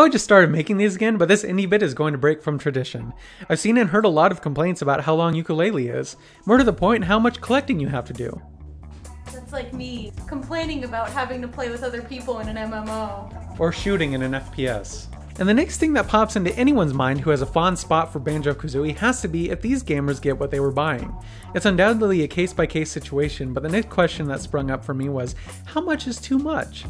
probably just started making these again, but this indie bit is going to break from tradition. I've seen and heard a lot of complaints about how long Yooka-Laylee is. More to the point, how much collecting you have to do. That's like me complaining about having to play with other people in an MMO. Or shooting in an FPS. And the next thing that pops into anyone's mind who has a fond spot for Banjo-Kazooie has to be if these gamers get what they were buying. It's undoubtedly a case-by-case situation, but the next question that sprung up for me was, how much is too much?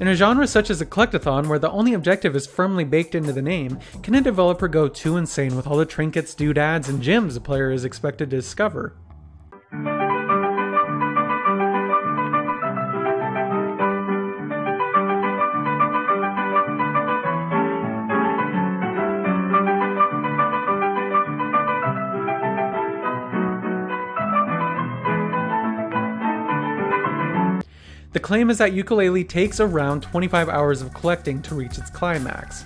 In a genre such as a collect-a-thon, where the only objective is firmly baked into the name, can a developer go too insane with all the trinkets, doodads, and gems a player is expected to discover? The claim is that Yooka-Laylee takes around 25 hours of collecting to reach its climax.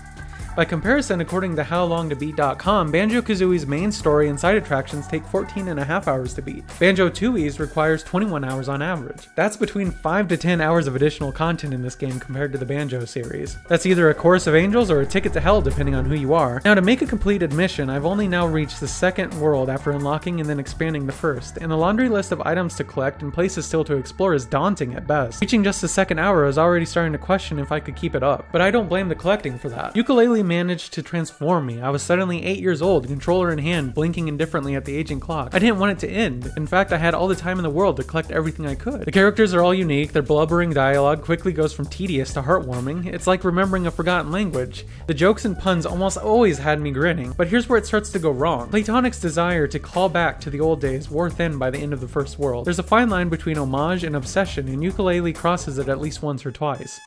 By comparison, according to howlongtobeat.com, Banjo-Kazooie's main story and side attractions take 14.5 hours to beat. Banjo-Tooie's requires 21 hours on average. That's between 5 to 10 hours of additional content in this game compared to the Banjo series. That's either a Chorus of Angels or a ticket to hell depending on who you are. Now, to make a complete admission, I've only now reached the second world after unlocking and then expanding the first, and the laundry list of items to collect and places still to explore is daunting at best. Reaching just the second hour, I was already starting to question if I could keep it up. But I don't blame the collecting for that. Yooka-Laylee managed to transform me. I was suddenly 8 years old, controller in hand, blinking indifferently at the aging clock. I didn't want it to end. In fact, I had all the time in the world to collect everything I could. The characters are all unique, their blubbering dialogue quickly goes from tedious to heartwarming. It's like remembering a forgotten language. The jokes and puns almost always had me grinning, but here's where it starts to go wrong. Playtonic's desire to call back to the old days wore thin by the end of the first world. There's a fine line between homage and obsession, and Yooka-Laylee crosses it at least once or twice.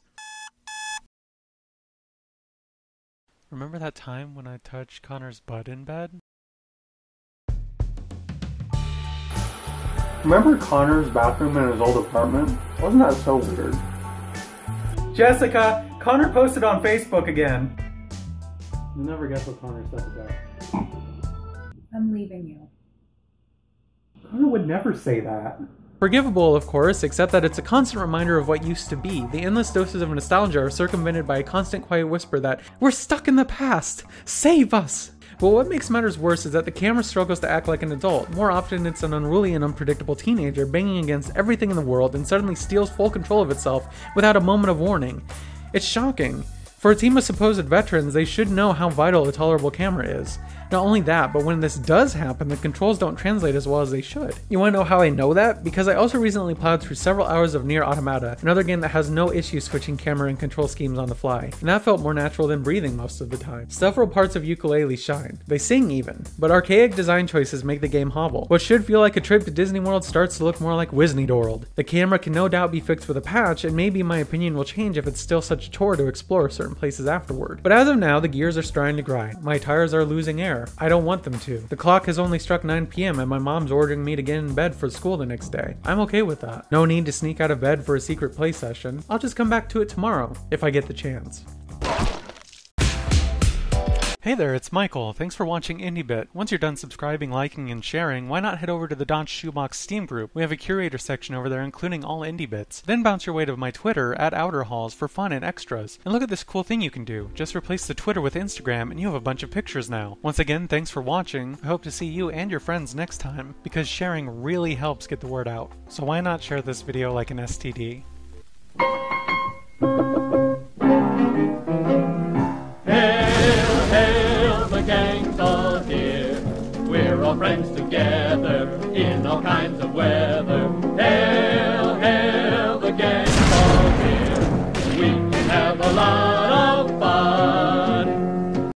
Remember that time when I touched Connor's butt in bed? Remember Connor's bathroom in his old apartment? Wasn't that so weird? Jessica, Connor posted on Facebook again. You'll never guess what Connor's stuff about. I'm leaving you. Connor would never say that. Forgivable, of course, except that it's a constant reminder of what used to be. The endless doses of nostalgia are circumvented by a constant quiet whisper that, we're stuck in the past! Save us! But what makes matters worse is that the camera struggles to act like an adult. More often it's an unruly and unpredictable teenager banging against everything in the world and suddenly steals full control of itself without a moment of warning. It's shocking. For a team of supposed veterans, they should know how vital a tolerable camera is. Not only that, but when this does happen, the controls don't translate as well as they should. You want to know how I know that? Because I also recently plowed through several hours of Nier Automata, another game that has no issue switching camera and control schemes on the fly, and that felt more natural than breathing most of the time. Several parts of Yooka-Laylee shine. They sing even, but archaic design choices make the game hobble. What should feel like a trip to Disney World starts to look more like Wisney-Dorld. The camera can no doubt be fixed with a patch, and maybe my opinion will change if it's still such a chore to explore certain places afterward. But as of now, the gears are starting to grind. My tires are losing air. I don't want them to. The clock has only struck 9 p.m. and my mom's ordering me to get in bed for school the next day. I'm okay with that. No need to sneak out of bed for a secret play session. I'll just come back to it tomorrow, if I get the chance. Hey there, it's Michael. Thanks for watching IndieBit. Once you're done subscribing, liking, and sharing, why not head over to the Dotch Shoebox Steam group? We have a curator section over there including all indie bits. Then bounce your way to my Twitter, @OuterHalls, for fun and extras. And look at this cool thing you can do. Just replace the Twitter with Instagram and you have a bunch of pictures now. Once again, thanks for watching. I hope to see you and your friends next time, because sharing really helps get the word out. So why not share this video like an STD? Gang's all here. We're all friends together in all kinds of weather.